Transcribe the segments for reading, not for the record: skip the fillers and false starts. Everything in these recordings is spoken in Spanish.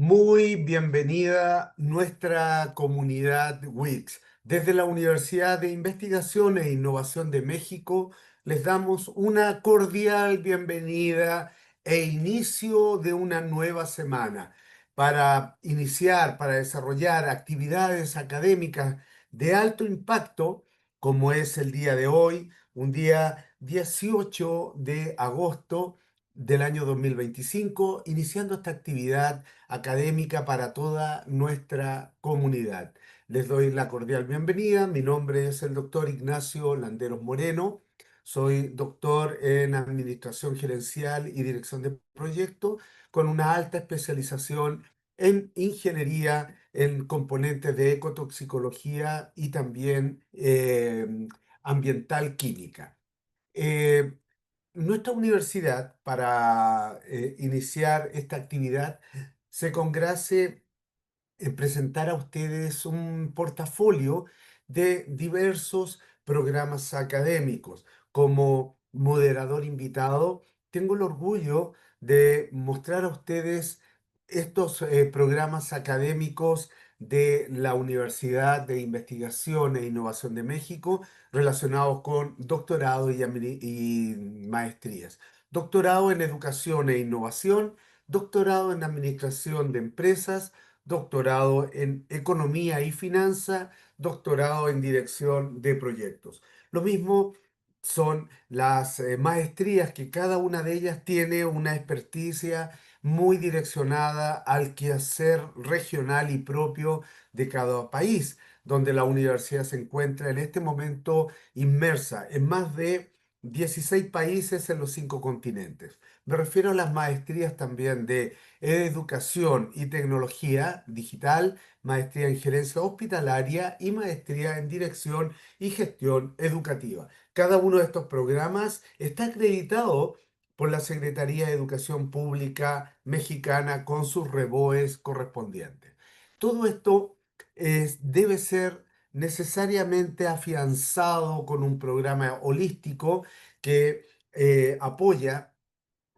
Muy bienvenida nuestra comunidad WIX. Desde la Universidad de Investigación e Innovación de México les damos una cordial bienvenida e inicio de una nueva semana para desarrollar actividades académicas de alto impacto, como es el día de hoy, un día 18 de agosto del año 2025, iniciando esta actividad académica para toda nuestra comunidad. Les doy la cordial bienvenida. Mi nombre es el doctor Ignacio Landeros Moreno. Soy doctor en Administración Gerencial y Dirección de Proyectos con una alta especialización en ingeniería en componentes de ecotoxicología y también ambiental química. Eh, Nuestra universidad, para iniciar esta actividad, se congrace presentar a ustedes un portafolio de diversos programas académicos. Como moderador invitado, tengo el orgullo de mostrar a ustedes estos programas académicos de la Universidad de Investigación e Innovación de México relacionados con doctorado y maestrías. Doctorado en Educación e Innovación, doctorado en Administración de Empresas, doctorado en Economía y Finanza, doctorado en Dirección de Proyectos. Lo mismo son las maestrías, que cada una de ellas tiene una experticia muy direccionada al quehacer regional y propio de cada país, donde la universidad se encuentra en este momento inmersa en más de 16 países en los 5 continentes. Me refiero a las maestrías también de educación y tecnología digital, maestría en gerencia hospitalaria y maestría en dirección y gestión educativa. Cada uno de estos programas está acreditado por la Secretaría de Educación Pública Mexicana con sus REBOEs correspondientes. Todo esto debe ser necesariamente afianzado con un programa holístico que apoya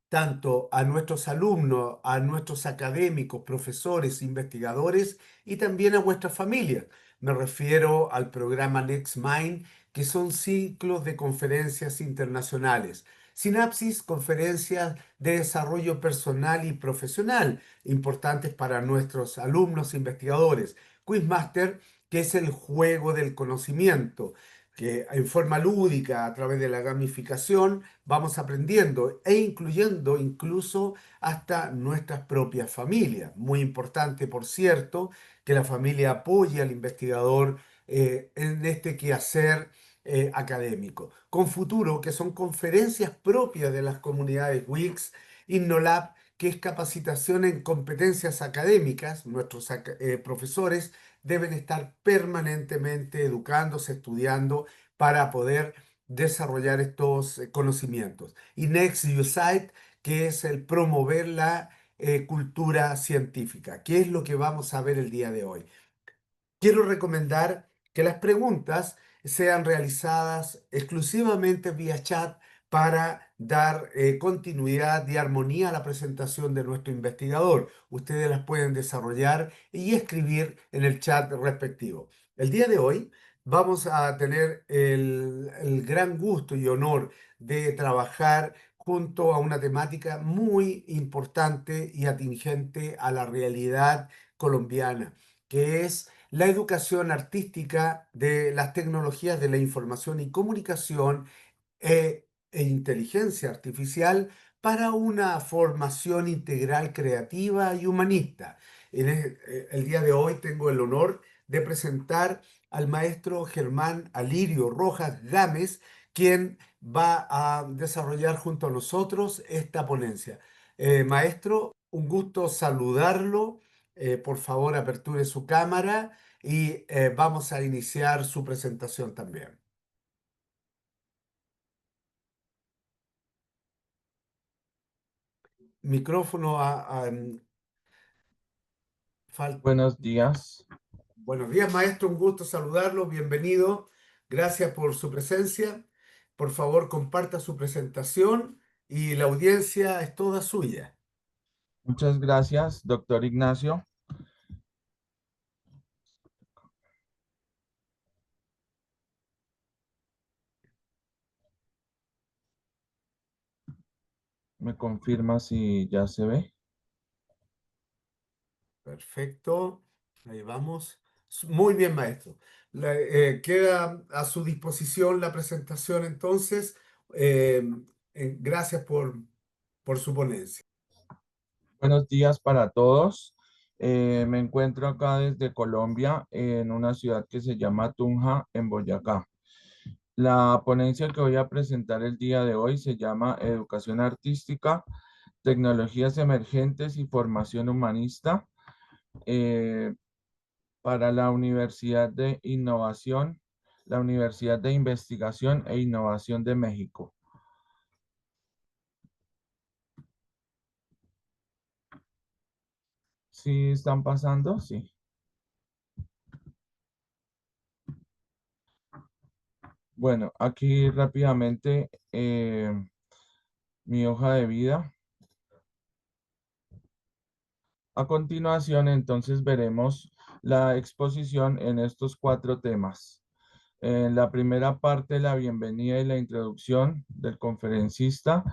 tanto a nuestros alumnos, a nuestros académicos, profesores, investigadores y también a vuestras familias. Me refiero al programa NextMind, que son ciclos de conferencias internacionales. Sinapsis, conferencias de desarrollo personal y profesional, importantes para nuestros alumnos e investigadores. Quizmaster, que es el juego del conocimiento, que en forma lúdica, a través de la gamificación, vamos aprendiendo e incluyendo incluso hasta nuestras propias familias. Muy importante, por cierto, que la familia apoye al investigador en este quehacer académico. Con Futuro, que son conferencias propias de las comunidades WIX, InnoLab, que es capacitación en competencias académicas. Nuestros profesores deben estar permanentemente educándose, estudiando para poder desarrollar estos conocimientos. Y Next You Site, que es el promover la cultura científica, que es lo que vamos a ver el día de hoy. Quiero recomendar que las preguntas sean realizadas exclusivamente vía chat para dar continuidad y armonía a la presentación de nuestro investigador. Ustedes las pueden desarrollar y escribir en el chat respectivo. El día de hoy vamos a tener el gran gusto y honor de trabajar junto a una temática muy importante y atingente a la realidad colombiana, que es la educación artística de las tecnologías de la información y comunicación e inteligencia artificial para una formación integral, creativa y humanista. El día de hoy tengo el honor de presentar al maestro Germán Alirio Rojas Gámez, quien va a desarrollar junto a nosotros esta ponencia. Maestro, un gusto saludarlo. Por favor, aperture su cámara y vamos a iniciar su presentación también. Micrófono fal- Buenos días. Buenos días, maestro. Un gusto saludarlo. Bienvenido. Gracias por su presencia. Por favor, comparta su presentación y la audiencia es toda suya. Muchas gracias, doctor Ignacio. ¿Me confirma si ya se ve? Perfecto, ahí vamos. Muy bien, maestro. Queda a su disposición la presentación entonces. Eh, Gracias por su ponencia. Buenos días para todos. Me encuentro acá desde Colombia, en una ciudad que se llama Tunja, en Boyacá. La ponencia que voy a presentar el día de hoy se llama Educación Artística, Tecnologías Emergentes y Formación Humanista eh, para la Universidad de Innovación, la Universidad de Investigación e Innovación de México. ¿Sí están pasando? Sí. Bueno, aquí rápidamente mi hoja de vida. A continuación, entonces veremos la exposición en estos cuatro temas. En la primera parte, la bienvenida y la introducción del conferencista,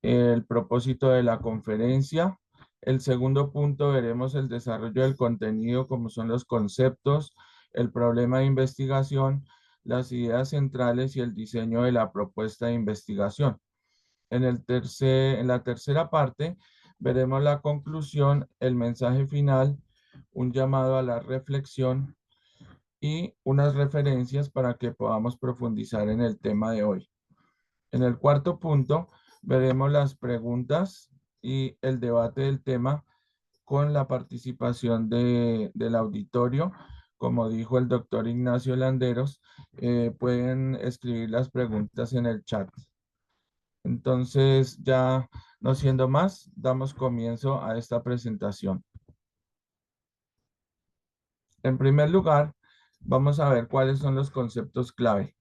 el propósito de la conferencia. El segundo punto, veremos el desarrollo del contenido, como son los conceptos, el problema de investigación, las ideas centrales y el diseño de la propuesta de investigación. En la tercera parte, veremos la conclusión, el mensaje final, un llamado a la reflexión y unas referencias para que podamos profundizar en el tema de hoy. En el cuarto punto, veremos las preguntas y el debate del tema con la participación del auditorio. Como dijo el doctor Ignacio Landeros, pueden escribir las preguntas en el chat. Entonces, ya no siendo más, damos comienzo a esta presentación. En primer lugar, vamos a ver cuáles son los conceptos clave.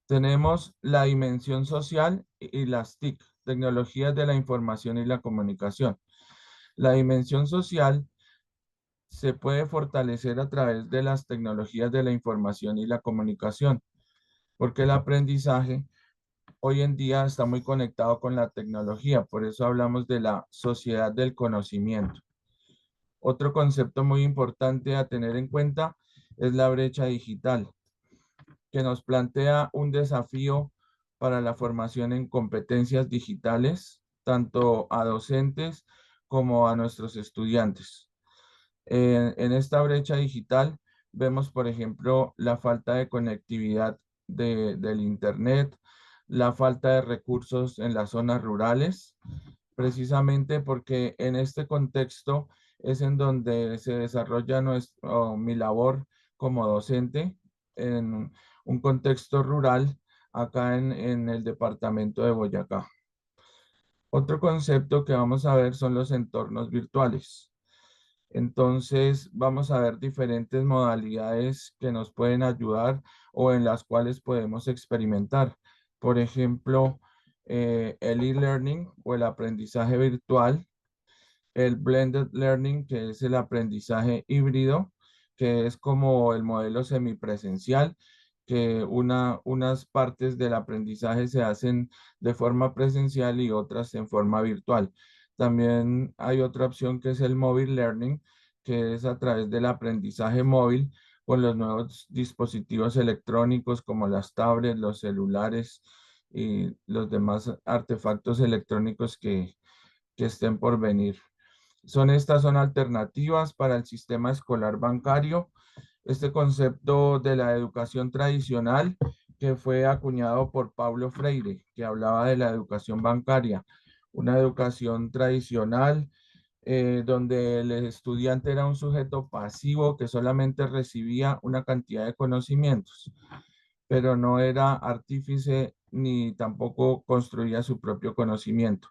Tenemos la dimensión social y las TIC, tecnologías de la información y la comunicación. La dimensión social se puede fortalecer a través de las tecnologías de la información y la comunicación, porque el aprendizaje hoy en día está muy conectado con la tecnología, por eso hablamos de la sociedad del conocimiento. Otro concepto muy importante a tener en cuenta es la brecha digital, que nos plantea un desafío para la formación en competencias digitales, tanto a docentes como a nuestros estudiantes. En esta brecha digital vemos, por ejemplo, la falta de conectividad del Internet, la falta de recursos en las zonas rurales, precisamente porque en este contexto es en donde se desarrolla mi labor como docente en un contexto rural acá en el departamento de Boyacá. Otro concepto que vamos a ver son los entornos virtuales. Entonces, vamos a ver diferentes modalidades que nos pueden ayudar o en las cuales podemos experimentar. Por ejemplo, el e-learning o el aprendizaje virtual, el blended learning, que es el aprendizaje híbrido, que es como el modelo semipresencial, que unas partes del aprendizaje se hacen de forma presencial y otras en forma virtual. También hay otra opción que es el mobile learning, que es a través del aprendizaje móvil con los nuevos dispositivos electrónicos como las tablets, los celulares y los demás artefactos electrónicos que estén por venir. Estas son alternativas para el sistema escolar bancario. Este concepto de la educación tradicional que fue acuñado por Paulo Freire, que hablaba de la educación bancaria, una educación tradicional donde el estudiante era un sujeto pasivo que solamente recibía una cantidad de conocimientos, pero no era artífice ni tampoco construía su propio conocimiento.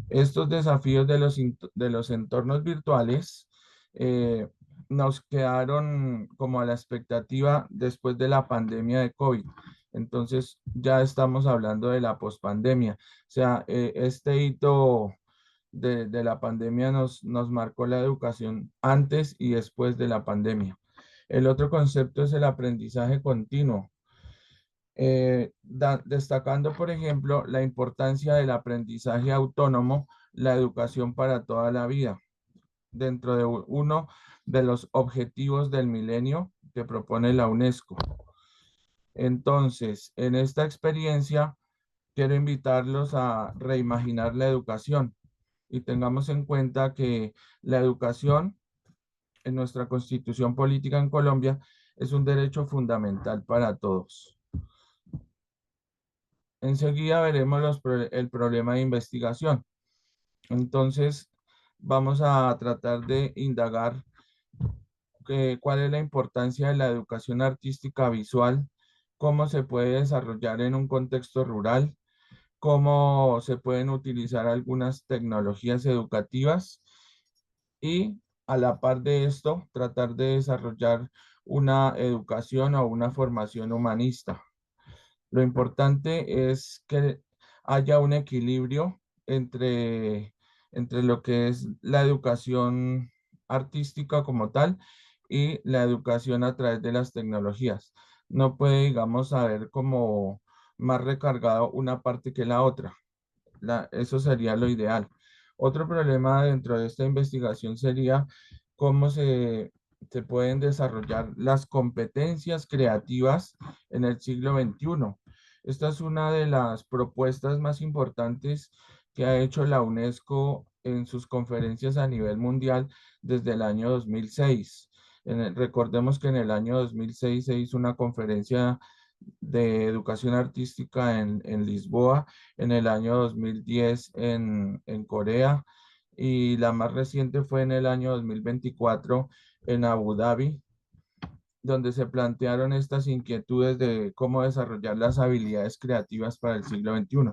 Estos desafíos de los entornos virtuales eh, nos quedaron como a la expectativa después de la pandemia de COVID. Entonces ya estamos hablando de la pospandemia. O sea, este hito de la pandemia nos marcó la educación antes y después de la pandemia. El otro concepto es el aprendizaje continuo, destacando, por ejemplo, la importancia del aprendizaje autónomo, la educación para toda la vida, dentro de uno de los objetivos del milenio que propone la UNESCO. Entonces, en esta experiencia, quiero invitarlos a reimaginar la educación y tengamos en cuenta que la educación en nuestra constitución política en Colombia es un derecho fundamental para todos. Enseguida veremos el problema de investigación. Entonces, vamos a tratar de indagar cuál es la importancia de la educación artística visual, cómo se puede desarrollar en un contexto rural, cómo se pueden utilizar algunas tecnologías educativas y a la par de esto, tratar de desarrollar una educación o una formación humanista. Lo importante es que haya un equilibrio entre lo que es la educación artística como tal y la educación a través de las tecnologías. No puede, digamos, haber como más recargado una parte que la otra. Eso sería lo ideal. Otro problema dentro de esta investigación sería cómo se pueden desarrollar las competencias creativas en el siglo XXI. Esta es una de las propuestas más importantes que ha hecho la UNESCO en sus conferencias a nivel mundial desde el año 2006. Recordemos que en el año 2006 se hizo una conferencia de educación artística en Lisboa, en el año 2010 en Corea y la más reciente fue en el año 2024 en Abu Dhabi, donde se plantearon estas inquietudes de cómo desarrollar las habilidades creativas para el siglo XXI.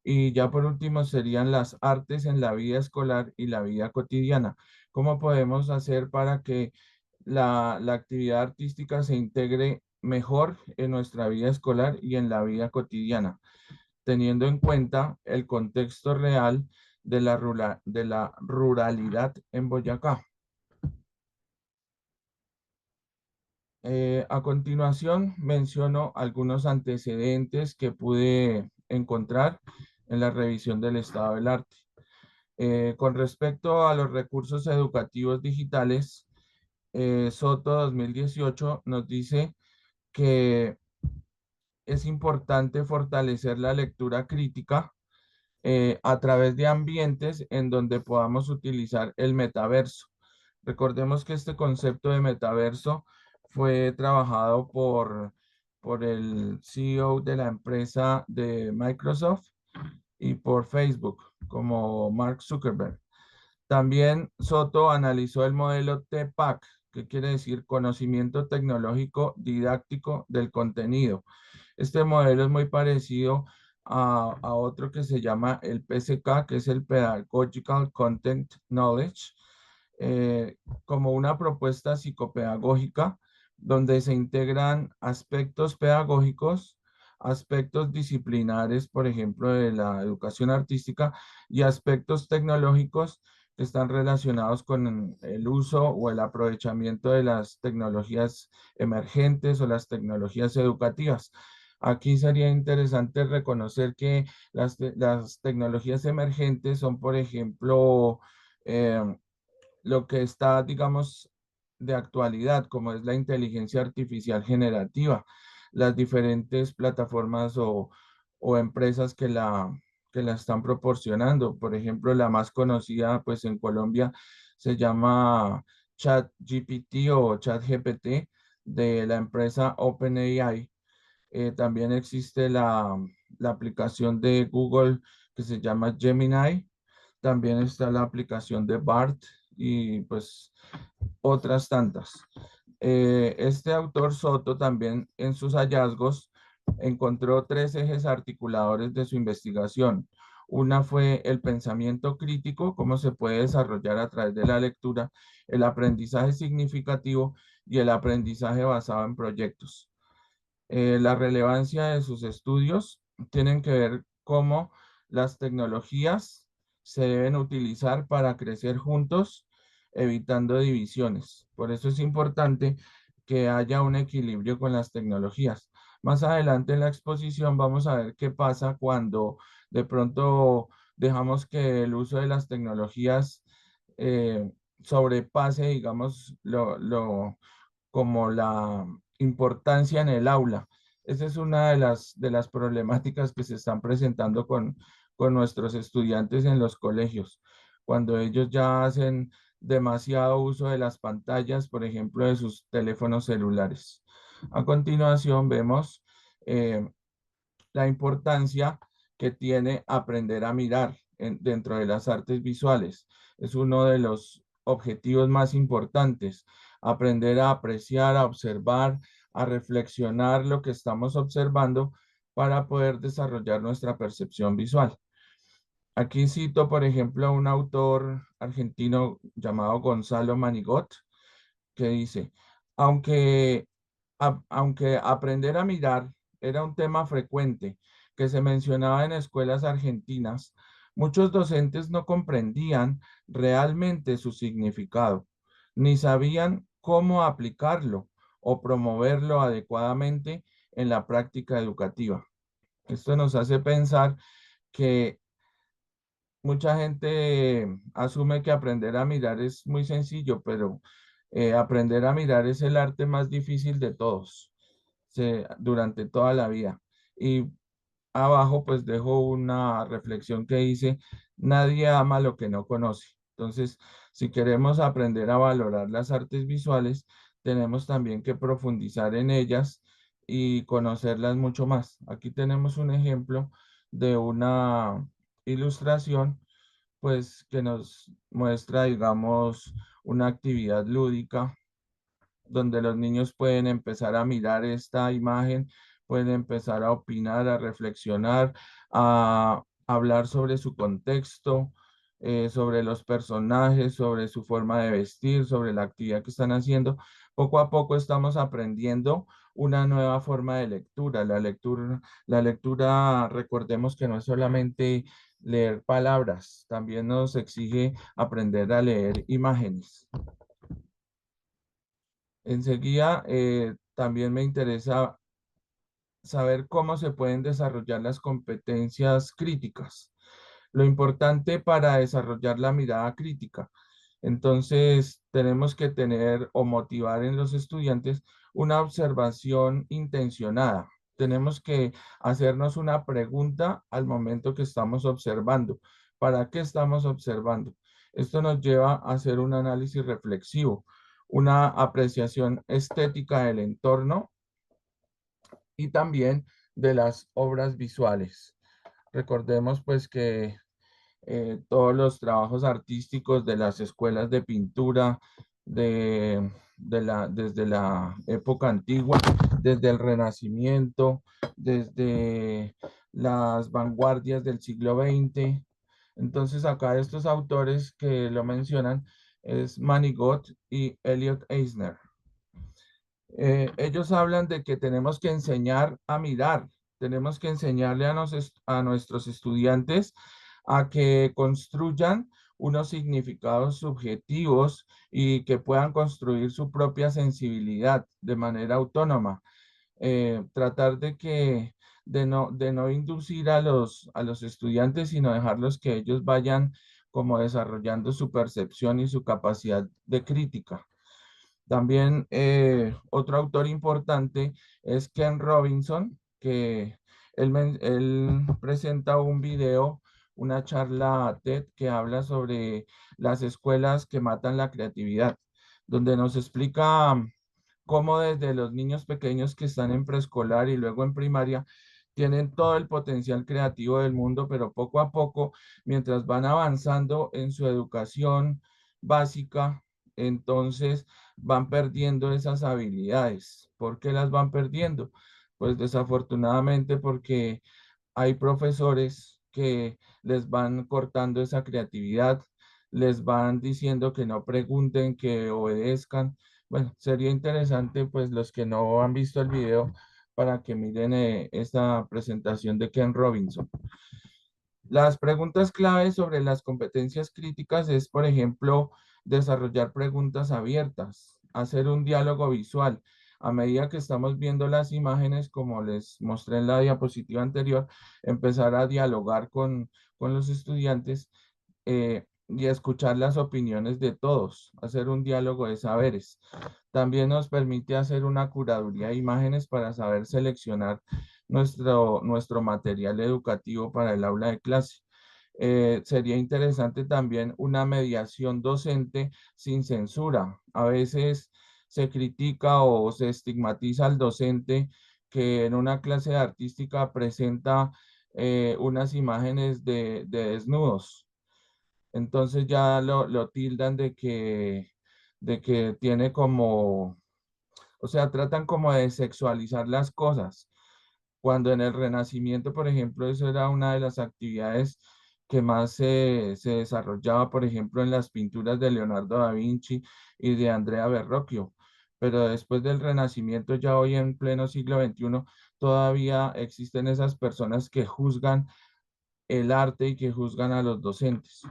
Y ya por último serían las artes en la vida escolar y la vida cotidiana. ¿Cómo podemos hacer para que la actividad artística se integre mejor en nuestra vida escolar y en la vida cotidiana, teniendo en cuenta el contexto real de la ruralidad en Boyacá? A continuación, menciono algunos antecedentes que pude encontrar en la revisión del estado del arte. Con respecto a los recursos educativos digitales, Soto 2018 nos dice que es importante fortalecer la lectura crítica a través de ambientes en donde podamos utilizar el metaverso. Recordemos que este concepto de metaverso fue trabajado por el CEO de la empresa de Microsoft y por Facebook, como Mark Zuckerberg. También Soto analizó el modelo TPAC, que quiere decir conocimiento tecnológico didáctico del contenido. Este modelo es muy parecido a otro que se llama el PCK, que es el Pedagogical Content Knowledge, como una propuesta psicopedagógica donde se integran aspectos pedagógicos, aspectos disciplinares, por ejemplo, de la educación artística y aspectos tecnológicos que están relacionados con el uso o el aprovechamiento de las tecnologías emergentes o las tecnologías educativas. Aquí sería interesante reconocer que las tecnologías emergentes son, por ejemplo, eh, lo que está, digamos, de actualidad, como es la inteligencia artificial generativa, las diferentes plataformas o empresas que la están proporcionando. Por ejemplo, la más conocida, pues en Colombia se llama ChatGPT o ChatGPT de la empresa OpenAI. También existe la aplicación de Google que se llama Gemini. También está la aplicación de BART y pues otras tantas. Este autor Soto también en sus hallazgos encontró tres ejes articuladores de su investigación. Una fue el pensamiento crítico, cómo se puede desarrollar a través de la lectura, el aprendizaje significativo y el aprendizaje basado en proyectos. La relevancia de sus estudios tienen que ver cómo las tecnologías se deben utilizar para crecer juntos, evitando divisiones. Por eso es importante que haya un equilibrio con las tecnologías. Más adelante en la exposición vamos a ver qué pasa cuando de pronto dejamos que el uso de las tecnologías eh, sobrepase, digamos, como la importancia en el aula. Esa es una de las problemáticas que se están presentando con nuestros estudiantes en los colegios, cuando ellos ya hacen demasiado uso de las pantallas, por ejemplo, de sus teléfonos celulares. A continuación vemos eh, la importancia que tiene aprender a mirar dentro de las artes visuales. Es uno de los objetivos más importantes, aprender a apreciar, a observar, a reflexionar lo que estamos observando para poder desarrollar nuestra percepción visual. Aquí cito, por ejemplo, a un autor argentino llamado Gonzalo Manigot, que dice, aunque, aunque aprender a mirar era un tema frecuente que se mencionaba en escuelas argentinas, muchos docentes no comprendían realmente su significado, ni sabían cómo aplicarlo o promoverlo adecuadamente en la práctica educativa. Esto nos hace pensar que mucha gente asume que aprender a mirar es muy sencillo, pero aprender a mirar es el arte más difícil de todos durante toda la vida. Y abajo pues dejo una reflexión que dice, nadie ama lo que no conoce. Entonces, si queremos aprender a valorar las artes visuales, tenemos también que profundizar en ellas y conocerlas mucho más. Aquí tenemos un ejemplo de una ilustración pues que nos muestra, digamos, una actividad lúdica donde los niños pueden empezar a mirar esta imagen, pueden empezar a opinar, a reflexionar, a hablar sobre su contexto, sobre los personajes, sobre su forma de vestir, sobre la actividad que están haciendo. Poco a poco estamos aprendiendo una nueva forma de lectura. La lectura, recordemos que no es solamente leer palabras, también nos exige aprender a leer imágenes. Enseguida, también me interesa saber cómo se pueden desarrollar las competencias críticas. Lo importante para desarrollar la mirada crítica. Entonces, tenemos que tener o motivar en los estudiantes una observación intencionada. Tenemos que hacernos una pregunta al momento que estamos observando. ¿Para qué estamos observando? Esto nos lleva a hacer un análisis reflexivo, una apreciación estética del entorno y también de las obras visuales. Recordemos pues que todos los trabajos artísticos de las escuelas de pintura desde la época antigua, desde el Renacimiento, desde las vanguardias del siglo XX. Entonces acá estos autores que lo mencionan es Manigot y Elliot Eisner. Ellos hablan de que tenemos que enseñar a mirar, tenemos que enseñarle a nuestros estudiantes a que construyan unos significados subjetivos y que puedan construir su propia sensibilidad de manera autónoma. Tratar de no inducir a los estudiantes, sino dejarlos que ellos vayan como desarrollando su percepción y su capacidad de crítica. También otro autor importante es Ken Robinson, que él presenta un video, una charla TED que habla sobre las escuelas que matan la creatividad, donde nos explica cómo desde los niños pequeños que están en preescolar y luego en primaria tienen todo el potencial creativo del mundo, pero poco a poco, mientras van avanzando en su educación básica, entonces van perdiendo esas habilidades. ¿Por qué las van perdiendo? Pues desafortunadamente porque hay profesores que les van cortando esa creatividad, les van diciendo que no pregunten, que obedezcan. Bueno, sería interesante pues los que no han visto el video para que miren esta presentación de Ken Robinson. Las preguntas clave sobre las competencias críticas es, por ejemplo, desarrollar preguntas abiertas, hacer un diálogo visual. A medida que estamos viendo las imágenes, como les mostré en la diapositiva anterior, empezar a dialogar con los estudiantes y escuchar las opiniones de todos, hacer un diálogo de saberes. También nos permite hacer una curaduría de imágenes para saber seleccionar nuestro material educativo para el aula de clase. Sería interesante también una mediación docente sin censura. A veces se critica o se estigmatiza al docente que en una clase artística presenta unas imágenes de desnudos. Entonces ya lo tildan de que tiene como, o sea, tratan como de sexualizar las cosas. Cuando en el Renacimiento, por ejemplo, eso era una de las actividades que más se desarrollaba, por ejemplo, en las pinturas de Leonardo da Vinci y de Andrea Verrocchio. Pero después del Renacimiento, ya hoy en pleno siglo XXI, todavía existen esas personas que juzgan el arte y que juzgan a los docentes.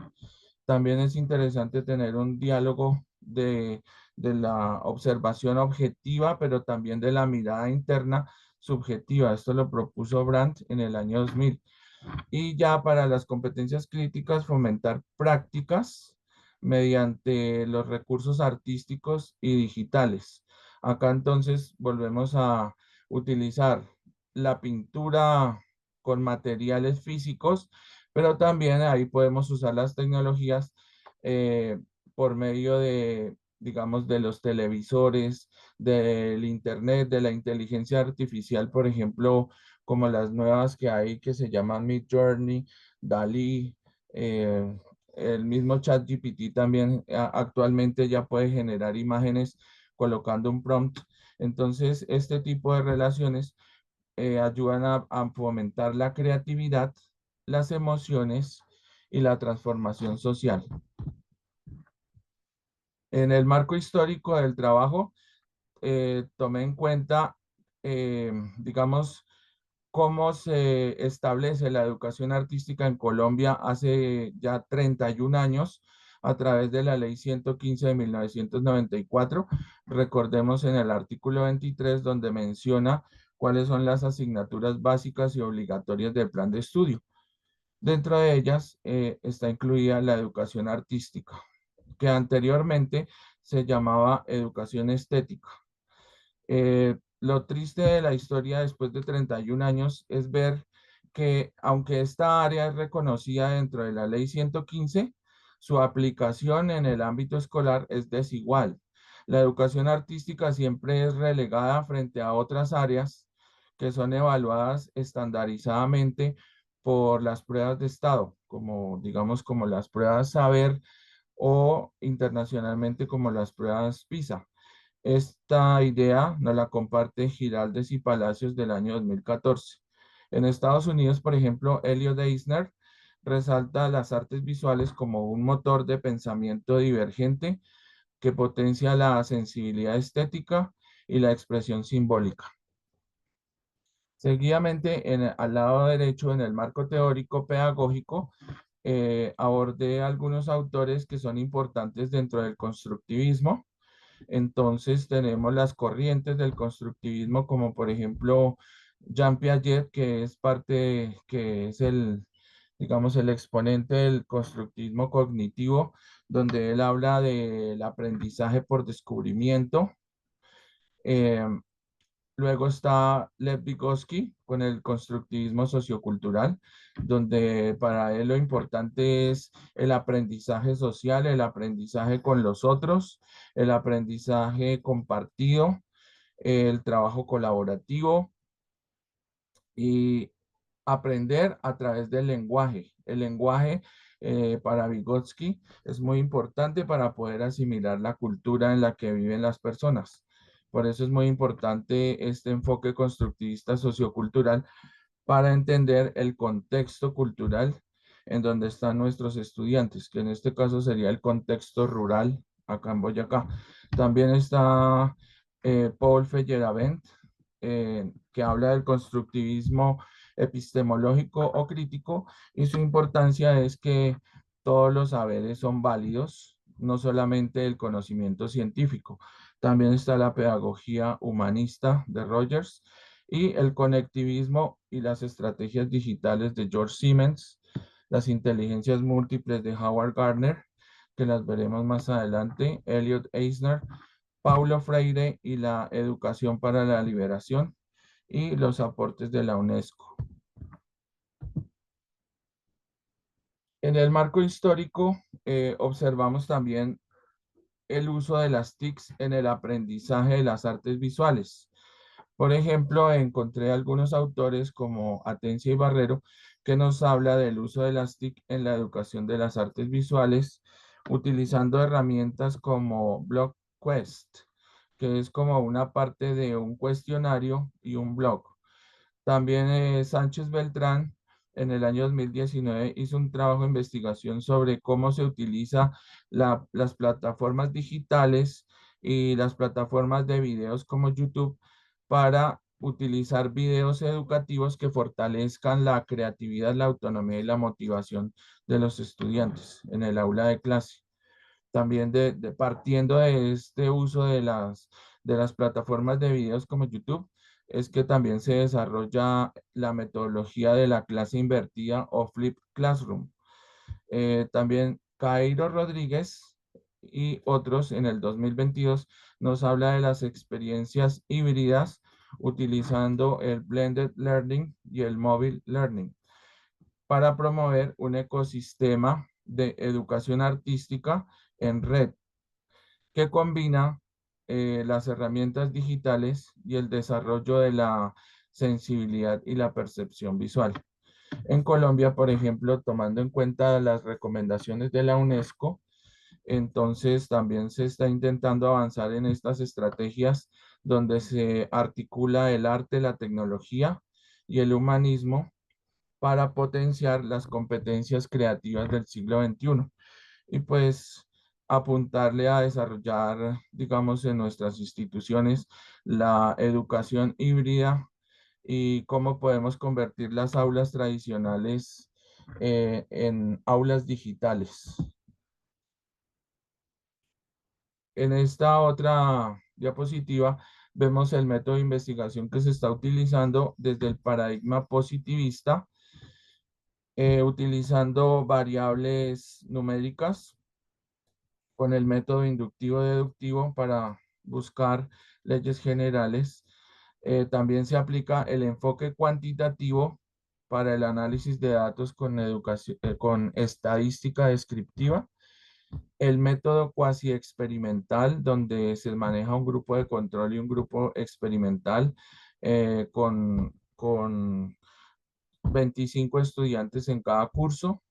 También es interesante tener un diálogo de la observación objetiva, pero también de la mirada interna subjetiva. Esto lo propuso Brandt en el año 2000. Y ya para las competencias críticas, fomentar prácticas mediante los recursos artísticos y digitales. Acá entonces volvemos a utilizar la pintura con materiales físicos, pero también ahí podemos usar las tecnologías eh, por medio de, digamos, de los televisores, del internet, de la inteligencia artificial, por ejemplo, como las nuevas que hay que se llaman Midjourney, Dalí, eh, el mismo ChatGPT también actualmente ya puede generar imágenes colocando un prompt. Entonces, este tipo de relaciones ayudan a fomentar la creatividad, las emociones y la transformación social. En el marco histórico del trabajo, tomé en cuenta, digamos, cómo se establece la educación artística en Colombia hace ya 31 años a través de la Ley 115 de 1994. Recordemos en el artículo 23 donde menciona cuáles son las asignaturas básicas y obligatorias del plan de estudio. Dentro de ellas está incluida la educación artística, que anteriormente se llamaba educación estética. Lo triste de la historia después de 31 años es ver que aunque esta área es reconocida dentro de la ley 115, su aplicación en el ámbito escolar es desigual. La educación artística siempre es relegada frente a otras áreas que son evaluadas estandarizadamente por las pruebas de estado, como digamos como las pruebas saber o internacionalmente como las pruebas PISA. Esta idea nos la comparte Giraldes y Palacios del año 2014. En Estados Unidos, por ejemplo, Elliot Eisner resalta las artes visuales como un motor de pensamiento divergente que potencia la sensibilidad estética y la expresión simbólica. Seguidamente, al lado derecho, en el marco teórico pedagógico, abordé algunos autores que son importantes dentro del constructivismo. Entonces tenemos las corrientes del constructivismo, como por ejemplo Jean Piaget, que es que es digamos, el exponente del constructivismo cognitivo, donde él habla del aprendizaje por descubrimiento. Eh, Luego está Lev Vygotsky con el constructivismo sociocultural, donde para él lo importante es el aprendizaje social, el aprendizaje con los otros, el aprendizaje compartido, el trabajo colaborativo y aprender a través del lenguaje. El lenguaje para Vygotsky es muy importante para poder asimilar la cultura en la que viven las personas. Por eso es muy importante este enfoque constructivista sociocultural para entender el contexto cultural en donde están nuestros estudiantes, que en este caso sería el contexto rural acá en Boyacá. También está Paul Feyerabend, que habla del constructivismo epistemológico o crítico, y su importancia es que todos los saberes son válidos, no solamente el conocimiento científico. También está la pedagogía humanista de Rogers y el conectivismo y las estrategias digitales de George Siemens, las inteligencias múltiples de Howard Gardner, que las veremos más adelante, Elliot Eisner, Paulo Freire y la educación para la liberación y los aportes de la UNESCO. En el marco histórico, observamos también el uso de las TICs en el aprendizaje de las artes visuales. Por ejemplo, encontré algunos autores como Atencia y Barrero que nos habla del uso de las TIC en la educación de las artes visuales, utilizando herramientas como BlockQuest, que es como una parte de un cuestionario y un blog. También Sánchez Beltrán en el año 2019 hizo un trabajo de investigación sobre cómo se utiliza las plataformas digitales y las plataformas de videos como YouTube para utilizar videos educativos que fortalezcan la creatividad, la autonomía y la motivación de los estudiantes en el aula de clase. También partiendo de este uso de las plataformas de videos como YouTube, es que también se desarrolla la metodología de la clase invertida o Flip Classroom. También Cairo Rodríguez y otros en el 2022 nos habla de las experiencias híbridas utilizando el Blended Learning y el Mobile Learning para promover un ecosistema de educación artística en red que combina las herramientas digitales y el desarrollo de la sensibilidad y la percepción visual. En Colombia, por ejemplo, tomando en cuenta las recomendaciones de la UNESCO, entonces también se está intentando avanzar en estas estrategias donde se articula el arte, la tecnología y el humanismo para potenciar las competencias creativas del siglo XXI y pues apuntarle a desarrollar, digamos, en nuestras instituciones la educación híbrida y cómo podemos convertir las aulas tradicionales en aulas digitales. En esta otra diapositiva vemos el método de investigación que se está utilizando desde el paradigma positivista, utilizando variables numéricas con el método inductivo-deductivo para buscar leyes generales. También se aplica el enfoque cuantitativo para el análisis de datos con con estadística descriptiva, el método cuasi experimental, donde se maneja un grupo de control y un grupo experimental con 25 estudiantes en cada curso.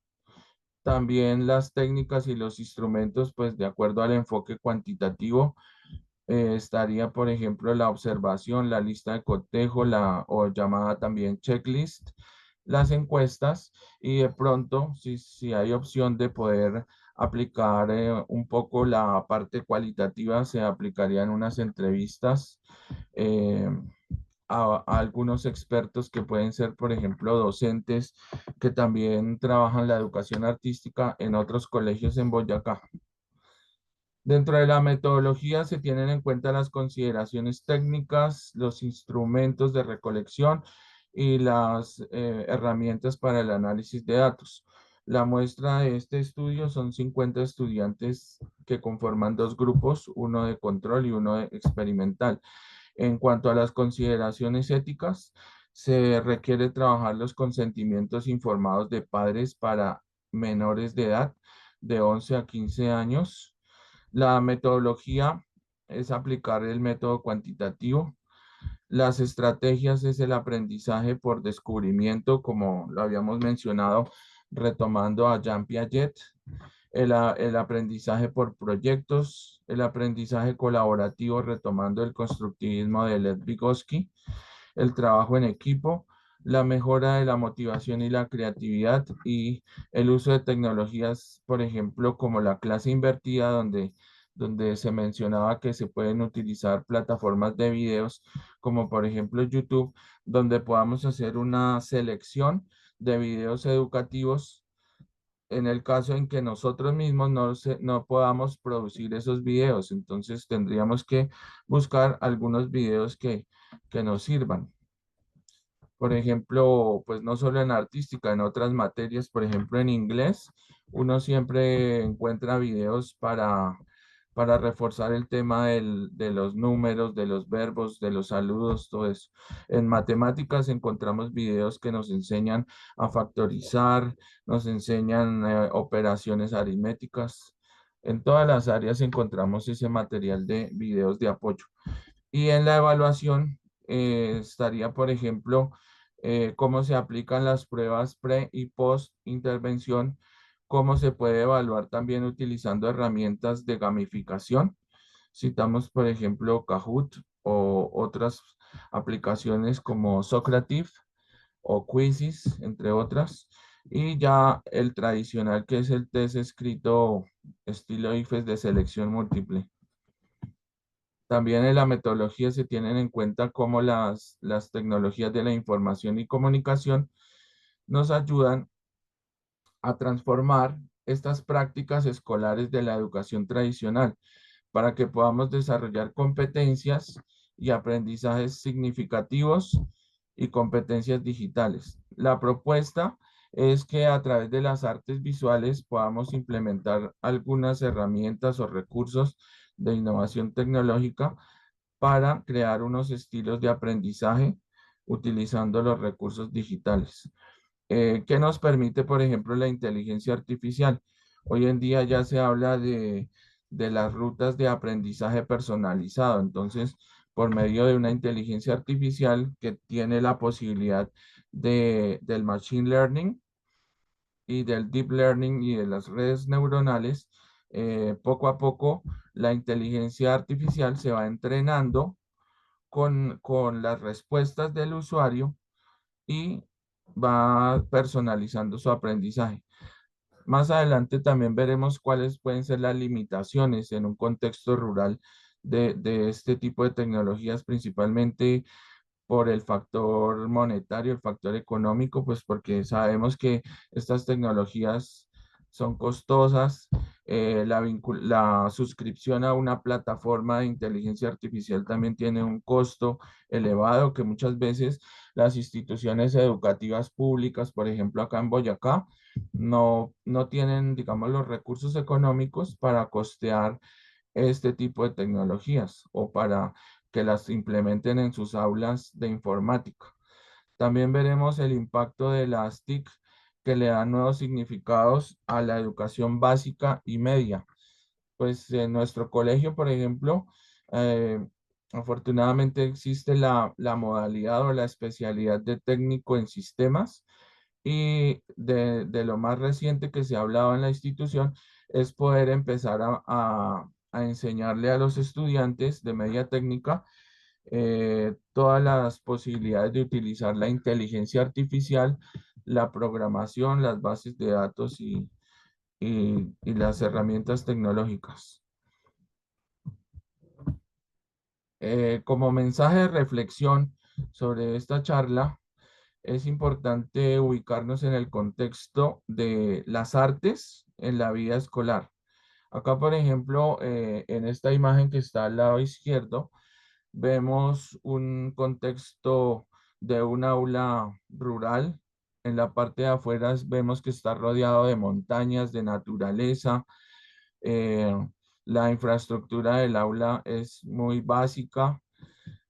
También las técnicas y los instrumentos, pues de acuerdo al enfoque cuantitativo, estaría, por ejemplo, la observación, la lista de cotejo, o llamada también checklist, las encuestas y de pronto, si hay opción de poder aplicar un poco la parte cualitativa, se aplicarían unas entrevistas eh, a algunos expertos que pueden ser, por ejemplo, docentes que también trabajan la educación artística en otros colegios en Boyacá. Dentro de la metodología se tienen en cuenta las consideraciones técnicas, los instrumentos de recolección y las herramientas para el análisis de datos. La muestra de este estudio son 50 estudiantes que conforman dos grupos, uno de control y uno de experimental. En cuanto a las consideraciones éticas, se requiere trabajar los consentimientos informados de padres para menores de edad de 11 a 15 años. La metodología es aplicar el método cuantitativo. Las estrategias es el aprendizaje por descubrimiento, como lo habíamos mencionado, retomando a Jean Piaget, el aprendizaje por proyectos, el aprendizaje colaborativo, retomando el constructivismo de Lev Vygotsky, el trabajo en equipo, la mejora de la motivación y la creatividad y el uso de tecnologías, por ejemplo, como la clase invertida, donde donde se mencionaba que se pueden utilizar plataformas de videos como por ejemplo YouTube, donde podamos hacer una selección de videos educativos en el caso en que nosotros mismos no podamos producir esos videos. Entonces tendríamos que buscar algunos videos que nos sirvan. Por ejemplo, pues no solo en artística, en otras materias, por ejemplo, en inglés, uno siempre encuentra videos para reforzar el tema de los números, de los verbos, de los saludos, todo eso. En matemáticas encontramos videos que nos enseñan a factorizar, nos enseñan operaciones aritméticas. En todas las áreas encontramos ese material de videos de apoyo. Y en la evaluación estaría, por ejemplo, cómo se aplican las pruebas pre y post intervención, cómo se puede evaluar también utilizando herramientas de gamificación. Citamos, por ejemplo, Kahoot o otras aplicaciones como Socrative o Quizzes, entre otras. Y ya el tradicional, que es el test escrito estilo IFES de selección múltiple. También en la metodología se tienen en cuenta cómo las tecnologías de la información y comunicación nos ayudan a transformar estas prácticas escolares de la educación tradicional para que podamos desarrollar competencias y aprendizajes significativos y competencias digitales. La propuesta es que a través de las artes visuales podamos implementar algunas herramientas o recursos de innovación tecnológica para crear unos estilos de aprendizaje utilizando los recursos digitales. ¿Qué nos permite, por ejemplo, la inteligencia artificial? Hoy en día ya se habla de las rutas de aprendizaje personalizado. Entonces, por medio de una inteligencia artificial que tiene la posibilidad del machine learning y del deep learning y de las redes neuronales, poco a poco la inteligencia artificial se va entrenando con las respuestas del usuario y va personalizando su aprendizaje. Más adelante también veremos cuáles pueden ser las limitaciones en un contexto rural de este tipo de tecnologías, principalmente por el factor monetario, el factor económico, pues porque sabemos que estas tecnologías son costosas. La suscripción a una plataforma de inteligencia artificial también tiene un costo elevado que muchas veces las instituciones educativas públicas, por ejemplo, acá en Boyacá, no tienen, digamos, los recursos económicos para costear este tipo de tecnologías o para que las implementen en sus aulas de informática. También veremos el impacto de las TIC que le dan nuevos significados a la educación básica y media. Pues en nuestro colegio, por ejemplo, eh, afortunadamente existe la modalidad o la especialidad de técnico en sistemas y de lo más reciente que se ha hablado en la institución es poder empezar a enseñarle a los estudiantes de media técnica todas las posibilidades de utilizar la inteligencia artificial, la programación, las bases de datos y las herramientas tecnológicas. Como mensaje de reflexión sobre esta charla, es importante ubicarnos en el contexto de las artes en la vida escolar. Acá, por ejemplo, en esta imagen que está al lado izquierdo, vemos un contexto de un aula rural. En la parte de afuera vemos que está rodeado de montañas, de naturaleza. Eh, la infraestructura del aula es muy básica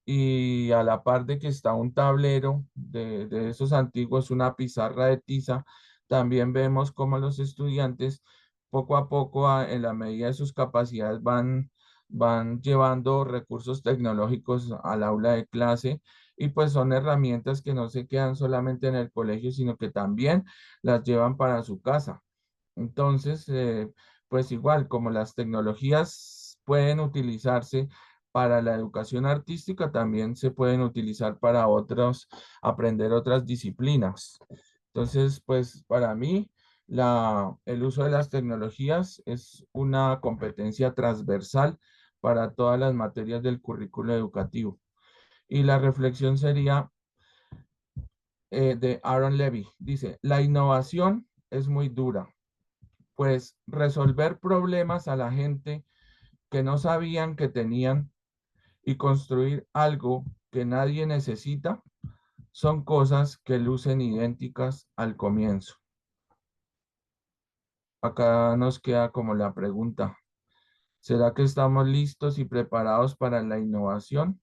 y a la par de que está un tablero de esos antiguos, una pizarra de tiza, también vemos cómo los estudiantes poco a poco, en la medida de sus capacidades, van llevando recursos tecnológicos al aula de clase y pues son herramientas que no se quedan solamente en el colegio, sino que también las llevan para su casa. Entonces, pues igual, como las tecnologías pueden utilizarse para la educación artística, también se pueden utilizar para otros, aprender otras disciplinas. Entonces, pues para mí, El uso de las tecnologías es una competencia transversal para todas las materias del currículo educativo. Y la reflexión sería de Aaron Levy. Dice, la innovación es muy dura, pues resolver problemas a la gente que no sabían que tenían y construir algo que nadie necesita son cosas que lucen idénticas al comienzo. Acá nos queda como la pregunta, ¿será que estamos listos y preparados para la innovación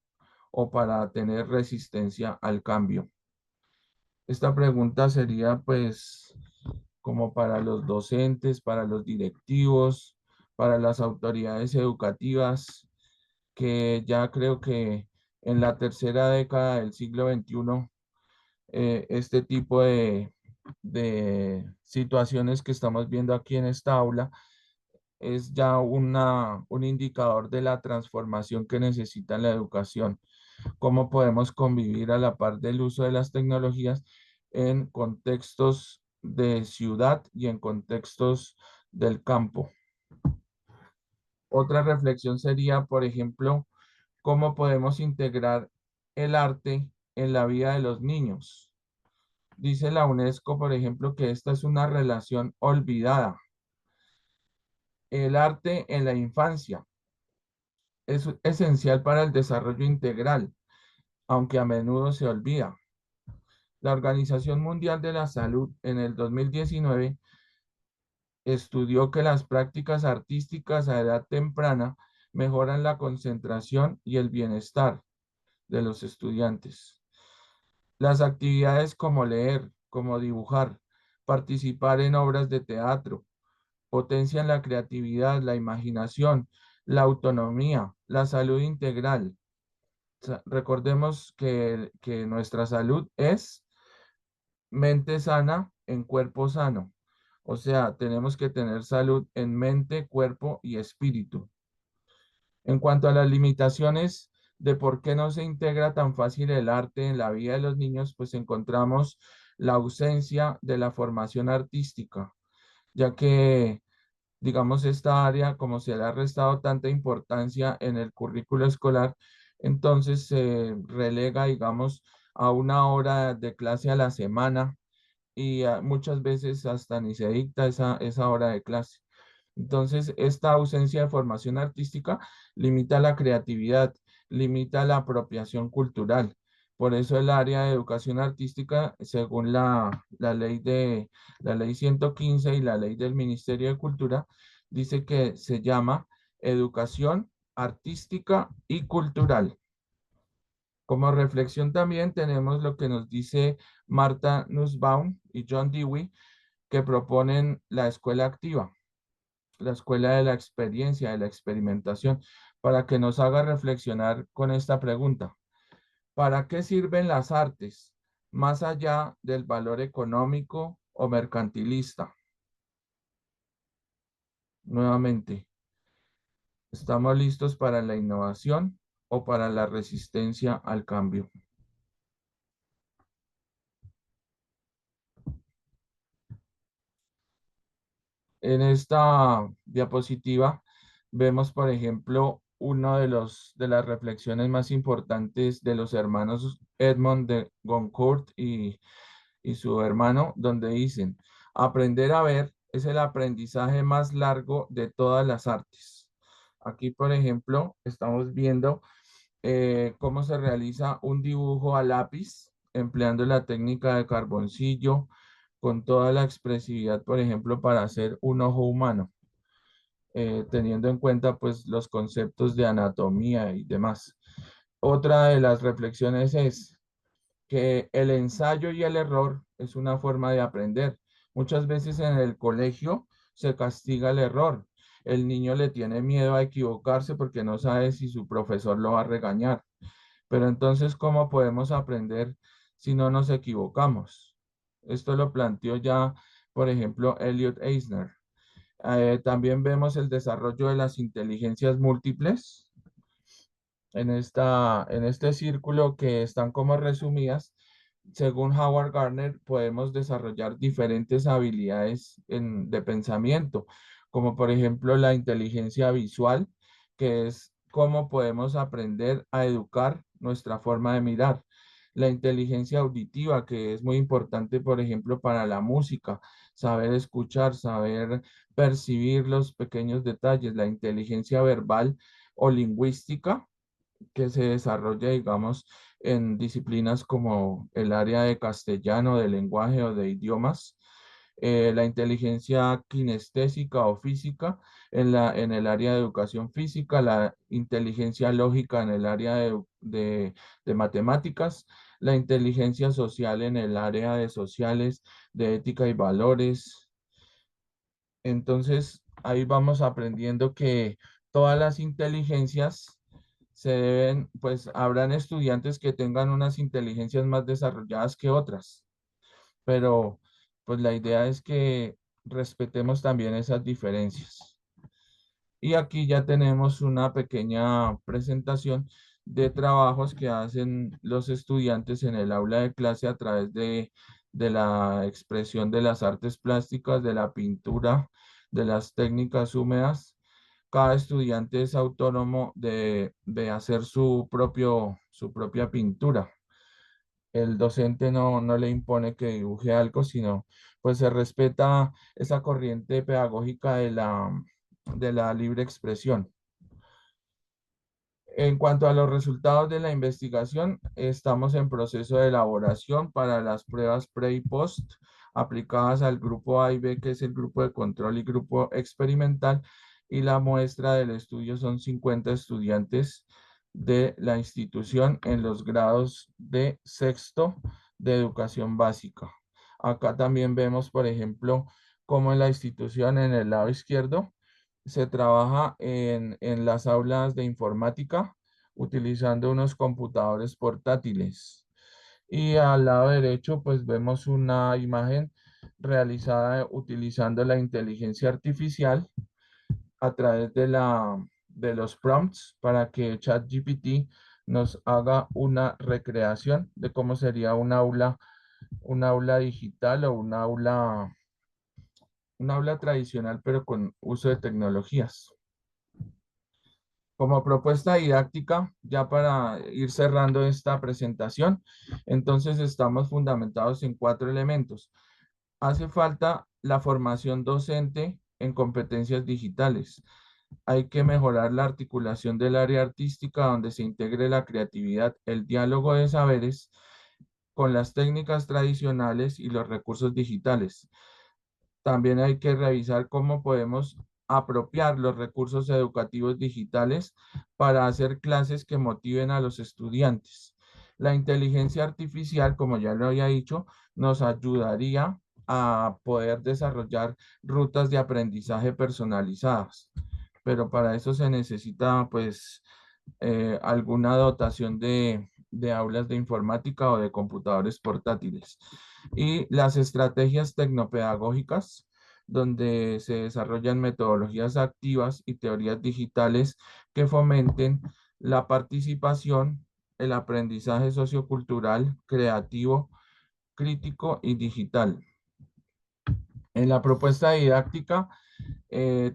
o para tener resistencia al cambio? Esta pregunta sería pues como para los docentes, para los directivos, para las autoridades educativas, que ya creo que en la tercera década del siglo XXI, este tipo de situaciones que estamos viendo aquí en esta aula es ya un indicador de la transformación que necesita la educación. Cómo podemos convivir a la par del uso de las tecnologías en contextos de ciudad y en contextos del campo. Otra reflexión sería, por ejemplo, cómo podemos integrar el arte en la vida de los niños. Dice la UNESCO, por ejemplo, que esta es una relación olvidada. El arte en la infancia es esencial para el desarrollo integral, aunque a menudo se olvida. La Organización Mundial de la Salud en el 2019 estudió que las prácticas artísticas a edad temprana mejoran la concentración y el bienestar de los estudiantes. Las actividades como leer, como dibujar, participar en obras de teatro, potencian la creatividad, la imaginación, la autonomía, la salud integral. Recordemos que nuestra salud es mente sana en cuerpo sano. O sea, tenemos que tener salud en mente, cuerpo y espíritu. En cuanto a las limitaciones de por qué no se integra tan fácil el arte en la vida de los niños, pues encontramos la ausencia de la formación artística, ya que, digamos, esta área, como se le ha restado tanta importancia en el currículo escolar, entonces se relega, digamos, a una hora de clase a la semana y muchas veces hasta ni se dicta esa hora de clase. Entonces, esta ausencia de formación artística limita la creatividad, limita la apropiación cultural. Por eso el área de educación artística, según la ley 115 y la ley del Ministerio de Cultura, dice que se llama educación artística y cultural. Como reflexión también tenemos lo que nos dice Marta Nussbaum y John Dewey, que proponen la escuela activa, la escuela de la experiencia, de la experimentación, para que nos haga reflexionar con esta pregunta. ¿Para qué sirven las artes más allá del valor económico o mercantilista? Nuevamente, ¿estamos listos para la innovación o para la resistencia al cambio? En esta diapositiva vemos, por ejemplo, uno de las reflexiones más importantes de los hermanos Edmond de Goncourt y su hermano, donde dicen, aprender a ver es el aprendizaje más largo de todas las artes. Aquí, por ejemplo, estamos viendo cómo se realiza un dibujo a lápiz empleando la técnica de carboncillo con toda la expresividad, por ejemplo, para hacer un ojo humano, teniendo en cuenta pues los conceptos de anatomía y demás. Otra de las reflexiones es que el ensayo y el error es una forma de aprender. Muchas veces en el colegio se castiga el error. El niño le tiene miedo a equivocarse porque no sabe si su profesor lo va a regañar. Pero entonces, ¿cómo podemos aprender si no nos equivocamos? Esto lo planteó ya, por ejemplo, Elliot Eisner. También vemos el desarrollo de las inteligencias múltiples en este círculo que están como resumidas. según Howard Gardner, podemos desarrollar diferentes habilidades de pensamiento, como por ejemplo la inteligencia visual, que es cómo podemos aprender a educar nuestra forma de mirar. La inteligencia auditiva, que es muy importante, por ejemplo, para la música, saber escuchar, saber percibir los pequeños detalles. La inteligencia verbal o lingüística, que se desarrolla, digamos, en disciplinas como el área de castellano, de lenguaje o de idiomas. La inteligencia kinestésica o física en el área de educación física, la inteligencia lógica en el área de matemáticas, la inteligencia social en el área de sociales, de ética y valores. Entonces, ahí vamos aprendiendo que todas las inteligencias se deben, pues habrán estudiantes que tengan unas inteligencias más desarrolladas que otras, pero pues la idea es que respetemos también esas diferencias. Y aquí ya tenemos una pequeña presentación de trabajos que hacen los estudiantes en el aula de clase a través de la expresión de las artes plásticas, de la pintura, de las técnicas húmedas. Cada estudiante es autónomo de hacer su propia pintura. El docente no le impone que dibuje algo, sino pues se respeta esa corriente pedagógica de la libre expresión. En cuanto a los resultados de la investigación, estamos en proceso de elaboración para las pruebas pre y post aplicadas al grupo A y B, que es el grupo de control y grupo experimental, y la muestra del estudio son 50 estudiantes de la institución en los grados de sexto de educación básica. Acá también vemos, por ejemplo, cómo en la institución en el lado izquierdo se trabaja en las aulas de informática utilizando unos computadores portátiles. Y al lado derecho, pues vemos una imagen realizada utilizando la inteligencia artificial a través de los prompts para que ChatGPT nos haga una recreación de cómo sería un aula digital o un aula tradicional, pero con uso de tecnologías. Como propuesta didáctica, ya para ir cerrando esta presentación, entonces estamos fundamentados en cuatro elementos. Hace falta la formación docente en competencias digitales. Hay que mejorar la articulación del área artística donde se integre la creatividad, el diálogo de saberes con las técnicas tradicionales y los recursos digitales. También hay que revisar cómo podemos apropiar los recursos educativos digitales para hacer clases que motiven a los estudiantes. La inteligencia artificial, como ya lo había dicho, nos ayudaría a poder desarrollar rutas de aprendizaje personalizadas, pero para eso se necesita pues alguna dotación de aulas de informática o de computadores portátiles. Y las estrategias tecnopedagógicas, donde se desarrollan metodologías activas y teorías digitales que fomenten la participación, el aprendizaje sociocultural, creativo, crítico y digital. En la propuesta didáctica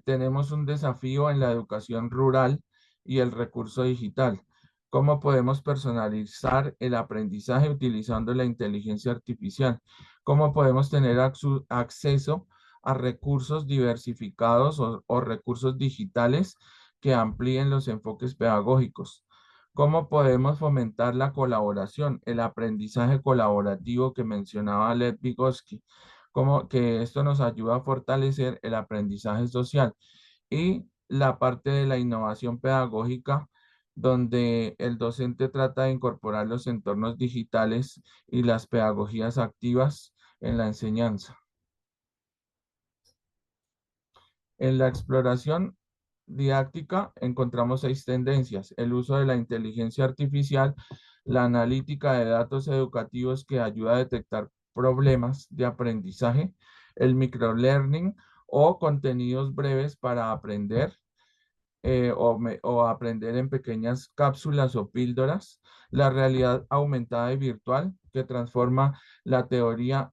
tenemos un desafío en la educación rural y el recurso digital. ¿Cómo podemos personalizar el aprendizaje utilizando la inteligencia artificial? ¿Cómo podemos tener acceso a recursos diversificados o recursos digitales que amplíen los enfoques pedagógicos? ¿Cómo podemos fomentar la colaboración, el aprendizaje colaborativo que mencionaba Lev Vygotsky? Como que esto nos ayuda a fortalecer el aprendizaje social y la parte de la innovación pedagógica, donde el docente trata de incorporar los entornos digitales y las pedagogías activas en la enseñanza. En la exploración didáctica encontramos 6 tendencias: el uso de la inteligencia artificial, la analítica de datos educativos que ayuda a detectar problemas de aprendizaje, el microlearning o contenidos breves para aprender, o aprender en pequeñas cápsulas o píldoras, la realidad aumentada y virtual que transforma la teoría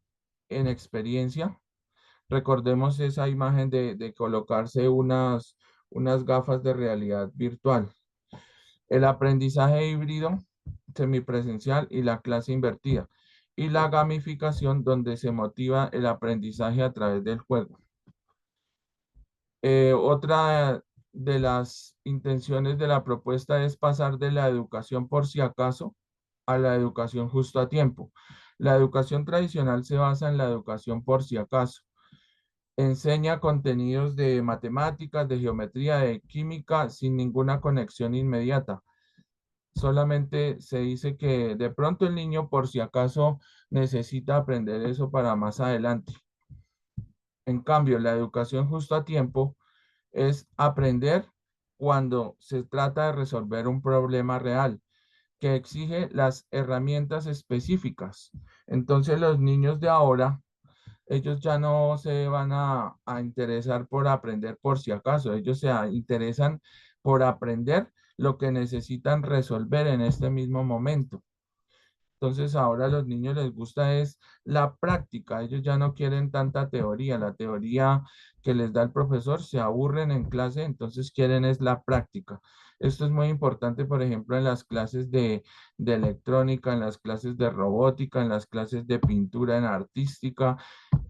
en experiencia. Recordemos esa imagen de colocarse unas gafas de realidad virtual. El aprendizaje híbrido, semipresencial y la clase invertida. Y la gamificación donde se motiva el aprendizaje a través del juego. Otra de las intenciones de la propuesta es pasar de la educación por si acaso a la educación justo a tiempo. La educación tradicional se basa en la educación por si acaso. Enseña contenidos de matemáticas, de geometría, de química sin ninguna conexión inmediata. Solamente se dice que de pronto el niño por si acaso necesita aprender eso para más adelante. En cambio, la educación justo a tiempo es aprender cuando se trata de resolver un problema real que exige las herramientas específicas. Entonces los niños de ahora, ellos ya no se van a interesar por aprender por si acaso, ellos se interesan por aprender lo que necesitan resolver en este mismo momento. Entonces ahora a los niños les gusta es la práctica, ellos ya no quieren tanta teoría, la teoría que les da el profesor se aburren en clase, entonces quieren es la práctica. Esto es muy importante, por ejemplo, en las clases de electrónica, en las clases de robótica, en las clases de pintura en artística,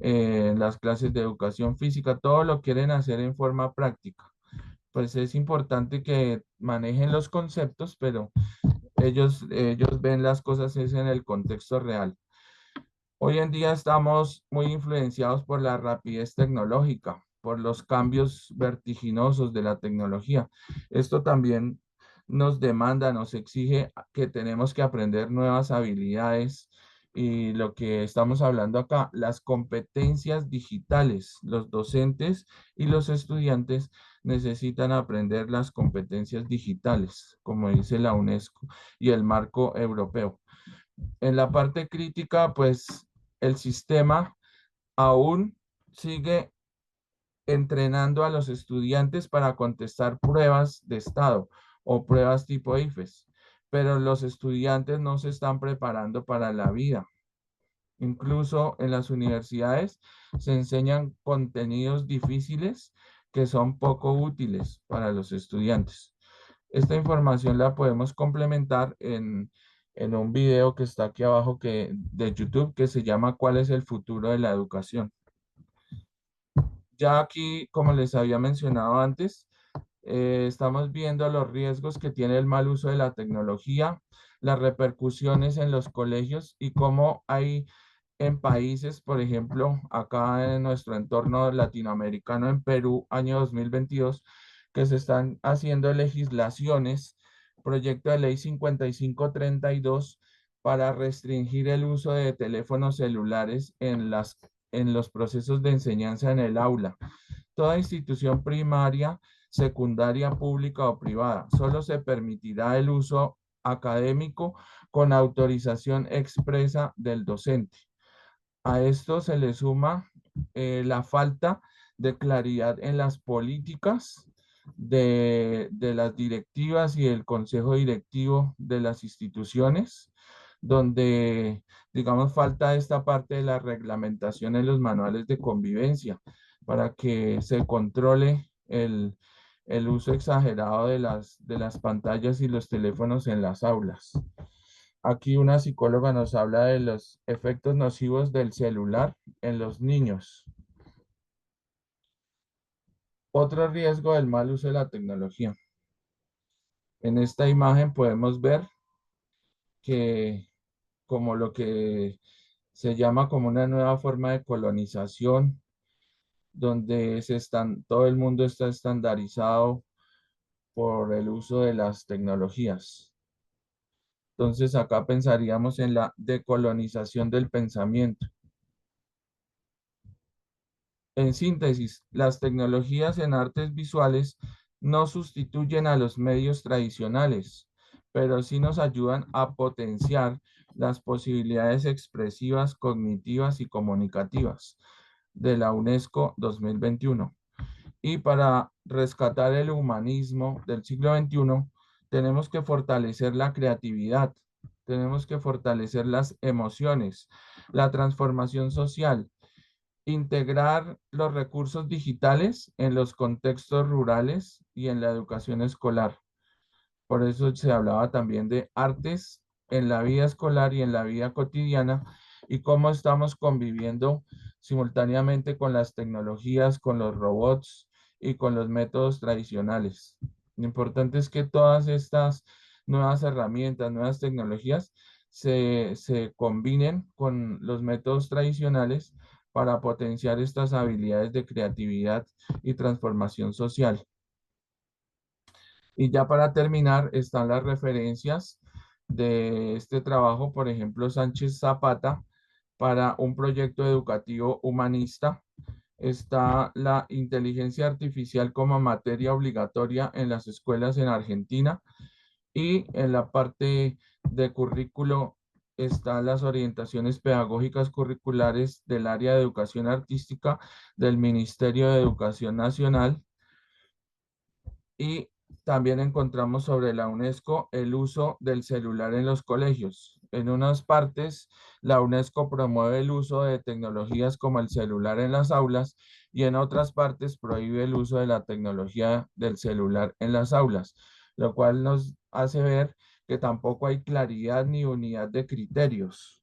en las clases de educación física, todo lo quieren hacer en forma práctica. Pues es importante que manejen los conceptos, pero ellos ven las cosas es en el contexto real. Hoy en día estamos muy influenciados por la rapidez tecnológica, por los cambios vertiginosos de la tecnología. Esto también nos demanda, nos exige que tenemos que aprender nuevas habilidades y lo que estamos hablando acá, las competencias digitales. Los docentes y los estudiantes necesitan aprender las competencias digitales, como dice la UNESCO y el marco europeo. En la parte crítica, pues el sistema aún sigue entrenando a los estudiantes para contestar pruebas de estado o pruebas tipo IFES, pero los estudiantes no se están preparando para la vida. Incluso en las universidades se enseñan contenidos difíciles que son poco útiles para los estudiantes. Esta información la podemos complementar en un video que está aquí abajo de YouTube que se llama ¿Cuál es el futuro de la educación? Ya aquí, como les había mencionado antes, estamos viendo los riesgos que tiene el mal uso de la tecnología, las repercusiones en los colegios y cómo hay en países, por ejemplo, acá en nuestro entorno latinoamericano, en Perú, año 2022, que se están haciendo legislaciones, proyecto de ley 5532, para restringir el uso de teléfonos celulares en los procesos de enseñanza en el aula. Toda institución primaria, secundaria, pública o privada, solo se permitirá el uso académico con autorización expresa del docente. A esto se le suma la falta de claridad en las políticas de las directivas y el consejo directivo de las instituciones, donde, digamos, falta esta parte de la reglamentación en los manuales de convivencia para que se controle el uso exagerado de las pantallas y los teléfonos en las aulas. Aquí una psicóloga nos habla de los efectos nocivos del celular en los niños. Otro riesgo del mal uso de la tecnología. En esta imagen podemos ver que como lo que se llama como una nueva forma de colonización, donde todo el mundo está estandarizado por el uso de las tecnologías. Entonces acá pensaríamos en la decolonización del pensamiento. En síntesis, las tecnologías en artes visuales no sustituyen a los medios tradicionales, pero sí nos ayudan a potenciar las posibilidades expresivas, cognitivas y comunicativas de la UNESCO 2021. Y para rescatar el humanismo del siglo XXI, tenemos que fortalecer la creatividad, tenemos que fortalecer las emociones, la transformación social, integrar los recursos digitales en los contextos rurales y en la educación escolar. Por eso se hablaba también de artes en la vida escolar y en la vida cotidiana y cómo estamos conviviendo simultáneamente con las tecnologías, con los robots y con los métodos tradicionales. Lo importante es que todas estas nuevas herramientas, nuevas tecnologías se combinen con los métodos tradicionales para potenciar estas habilidades de creatividad y transformación social. Y ya para terminar, están las referencias de este trabajo, por ejemplo, Sánchez Zapata, para un proyecto educativo humanista. Está la inteligencia artificial como materia obligatoria en las escuelas en Argentina y en la parte de currículo están las orientaciones pedagógicas curriculares del área de educación artística del Ministerio de Educación Nacional y también encontramos sobre la UNESCO el uso del celular en los colegios. En unas partes, la UNESCO promueve el uso de tecnologías como el celular en las aulas y en otras partes prohíbe el uso de la tecnología del celular en las aulas, lo cual nos hace ver que tampoco hay claridad ni unidad de criterios.